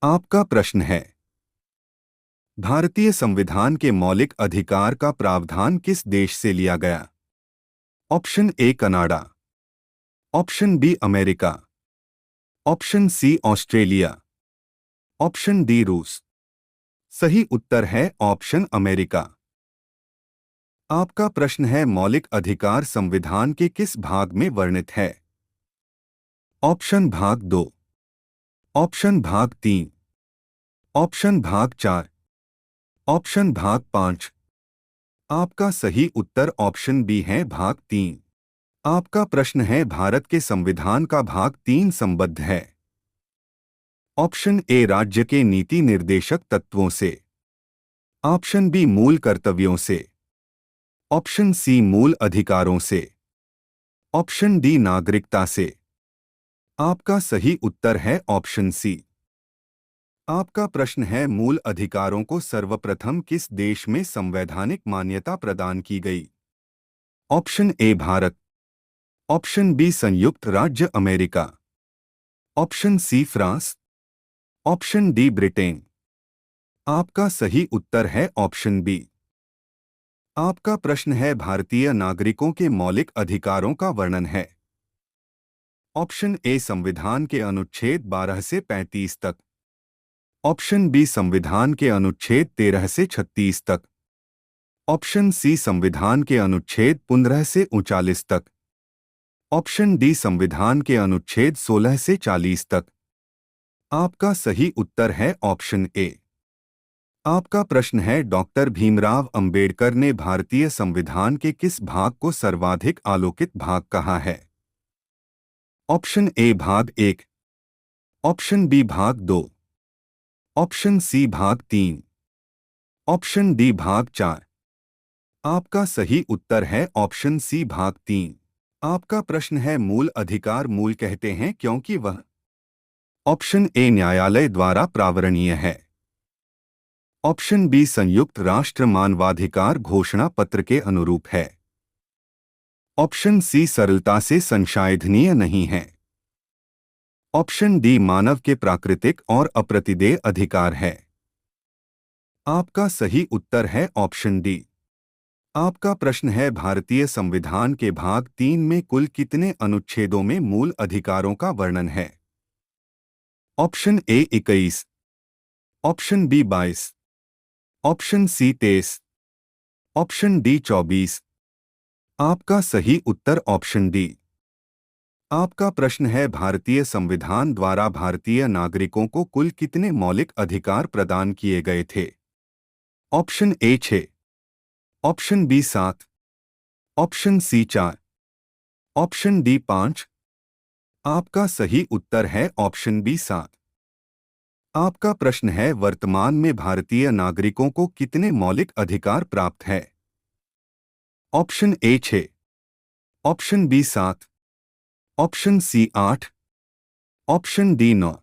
आपका प्रश्न है, भारतीय संविधान के मौलिक अधिकार का प्रावधान किस देश से लिया गया? Option A Canada, option B America, option C Australia, option D रूस। सही उत्तर है ऑप्शन अमेरिका। आपका प्रश्न है, मौलिक अधिकार संविधान के किस भाग में वर्णित है? ऑप्शन भाग 2, ऑप्शन भाग 3, ऑप्शन भाग 4, ऑप्शन भाग 5। आपका सही उत्तर ऑप्शन बी है, भाग 3। आपका प्रश्न है, भारत के संविधान का भाग 3 संबद्ध है। ऑप्शन ए राज्य के नीति निर्देशक तत्वों से, ऑप्शन बी मूल कर्तव्यों से, ऑप्शन सी मूल अधिकारों से, ऑप्शन डी नागरिकता से। आपका सही उत्तर है ऑप्शन सी। आपका प्रश्न है, मूल अधिकारों को सर्वप्रथम किस देश में संवैधानिक मान्यता प्रदान की गई? Option A Bharat, option B संयुक्त राज्य America, option C France, option D Britain. आपका सही उत्तर है ऑप्शन बी। आपका प्रश्न है, भारतीय नागरिकों के मौलिक अधिकारों का वर्णन है। ऑप्शन ए संविधान के अनुच्छेद 12 से 35 तक, ऑप्शन बी संविधान के अनुच्छेद 13 से 36 तक, ऑप्शन सी संविधान के अनुच्छेद 15 से 39 तक, ऑप्शन डी संविधान के अनुच्छेद 16 से 40 तक। आपका सही उत्तर है ऑप्शन ए। आपका प्रश्न है, डॉक्टर भीमराव अंबेडकर ने भारतीय संविधान के किस भाग को सर्वाधिक आलोकित भाग कहा है? ऑप्शन ए भाग 1, ऑप्शन बी भाग 2, ऑप्शन सी भाग 3, ऑप्शन डी भाग 4। आपका सही उत्तर है ऑप्शन सी भाग 3। आपका प्रश्न है, मूल अधिकार मूल कहते हैं क्योंकि वह। ऑप्शन ए न्यायालय द्वारा प्रावरणीय है, ऑप्शन बी संयुक्त राष्ट्र मानवाधिकार घोषणा पत्र के अनुरूप है, ऑप्शन सी सरलता से संशोधनीय नहीं है, ऑप्शन डी मानव के प्राकृतिक और अप्रतिदेय अधिकार है। आपका सही उत्तर है ऑप्शन डी। आपका प्रश्न है, भारतीय संविधान के भाग 3 में कुल कितने अनुच्छेदों में मूल अधिकारों का वर्णन है? Option A 21, option B 22, option C 23, option D 24। आपका सही उत्तर ऑप्शन डी। आपका प्रश्न है, भारतीय संविधान द्वारा भारतीय नागरिकों को कुल कितने मौलिक अधिकार प्रदान किए गए थे? Option A 6, option B 7, option C 4, option D 5। आपका सही उत्तर है ऑप्शन बी 7। आपका प्रश्न है, वर्तमान में भारतीय नागरिकों को कितने मौलिक अधिकार प्राप्त है? Option A 6, option B 7, option C 8, option D 9।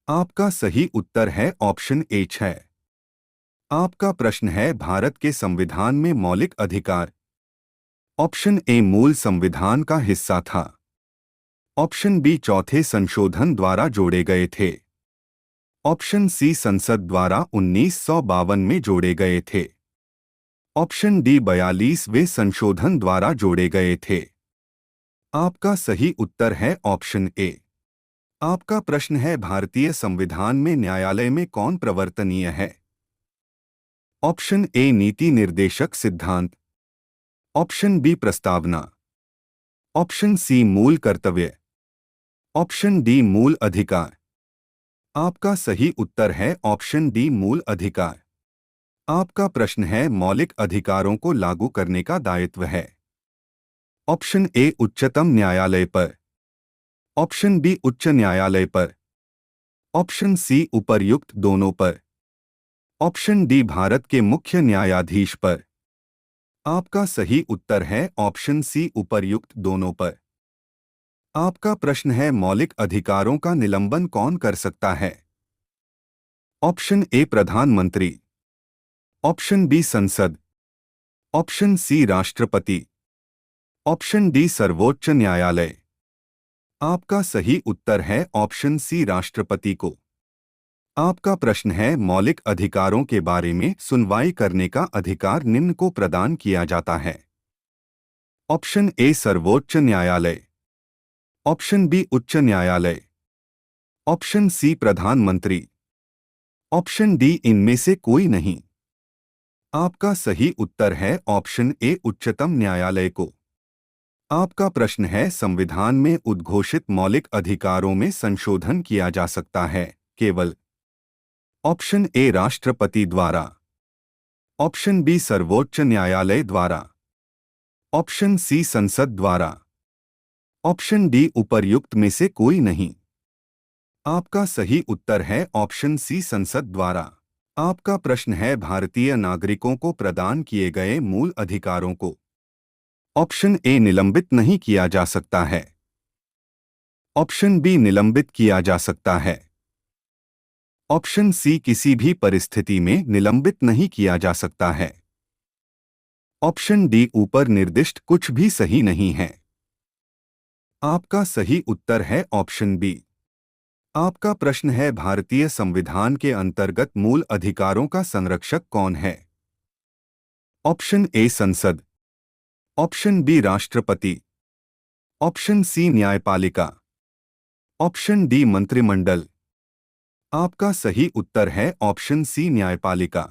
आपका सही उत्तर है ऑप्शन ए 6। आपका प्रश्न है, भारत के संविधान में मौलिक अधिकार। ऑप्शन ए मूल संविधान का हिस्सा था, ऑप्शन बी चौथे संशोधन द्वारा जोड़े गए थे, ऑप्शन सी संसद द्वारा 1952 में जोड़े गए थे, ऑप्शन डी 42वें संशोधन द्वारा जोड़े गए थे। आपका सही उत्तर है ऑप्शन ए। आपका प्रश्न है, भारतीय संविधान में न्यायालय में कौन प्रवर्तनीय है? ऑप्शन ए नीति निर्देशक सिद्धांत, ऑप्शन बी प्रस्तावना, ऑप्शन सी मूल कर्तव्य, ऑप्शन डी मूल अधिकार। आपका सही उत्तर है ऑप्शन डी मूल अधिकार। आपका प्रश्न है, मौलिक अधिकारों को लागू करने का दायित्व है। ऑप्शन ए उच्चतम न्यायालय पर, ऑप्शन बी उच्च न्यायालय पर, ऑप्शन सी उपर्युक्त दोनों पर, ऑप्शन डी भारत के मुख्य न्यायाधीश पर। आपका सही उत्तर है ऑप्शन सी उपर्युक्त दोनों पर। आपका प्रश्न है, मौलिक अधिकारों का निलंबन कौन कर सकता है? ऑप्शन ए प्रधानमंत्री, ऑप्शन बी संसद, ऑप्शन सी राष्ट्रपति, ऑप्शन डी सर्वोच्च न्यायालय। आपका सही उत्तर है ऑप्शन सी राष्ट्रपति को। आपका प्रश्न है, मौलिक अधिकारों के बारे में सुनवाई करने का अधिकार निम्न को प्रदान किया जाता है। ऑप्शन ए सर्वोच्च न्यायालय, ऑप्शन बी उच्च न्यायालय, ऑप्शन सी प्रधानमंत्री, ऑप्शन डी इनमें से कोई नहीं। आपका सही उत्तर है ऑप्शन ए उच्चतम न्यायालय को। आपका प्रश्न है, संविधान में उद्घोषित मौलिक अधिकारों में संशोधन किया जा सकता है केवल। ऑप्शन ए राष्ट्रपति द्वारा, ऑप्शन बी सर्वोच्च न्यायालय द्वारा, ऑप्शन सी संसद द्वारा, ऑप्शन डी उपर्युक्त में से कोई नहीं। आपका सही उत्तर है ऑप्शन सी संसद द्वारा। आपका प्रश्न है, भारतीय नागरिकों को प्रदान किए गए मूल अधिकारों को। ऑप्शन ए निलंबित नहीं किया जा सकता है, ऑप्शन बी निलंबित किया जा सकता है, ऑप्शन सी किसी भी परिस्थिति में निलंबित नहीं किया जा सकता है, ऑप्शन डी ऊपर निर्दिष्ट कुछ भी सही नहीं है। आपका सही उत्तर है ऑप्शन बी। आपका प्रश्न है, भारतीय संविधान के अंतर्गत मूल अधिकारों का संरक्षक कौन है? ऑप्शन ए संसद, ऑप्शन बी राष्ट्रपति, ऑप्शन सी न्यायपालिका, ऑप्शन डी मंत्रिमंडल। आपका सही उत्तर है ऑप्शन सी न्यायपालिका।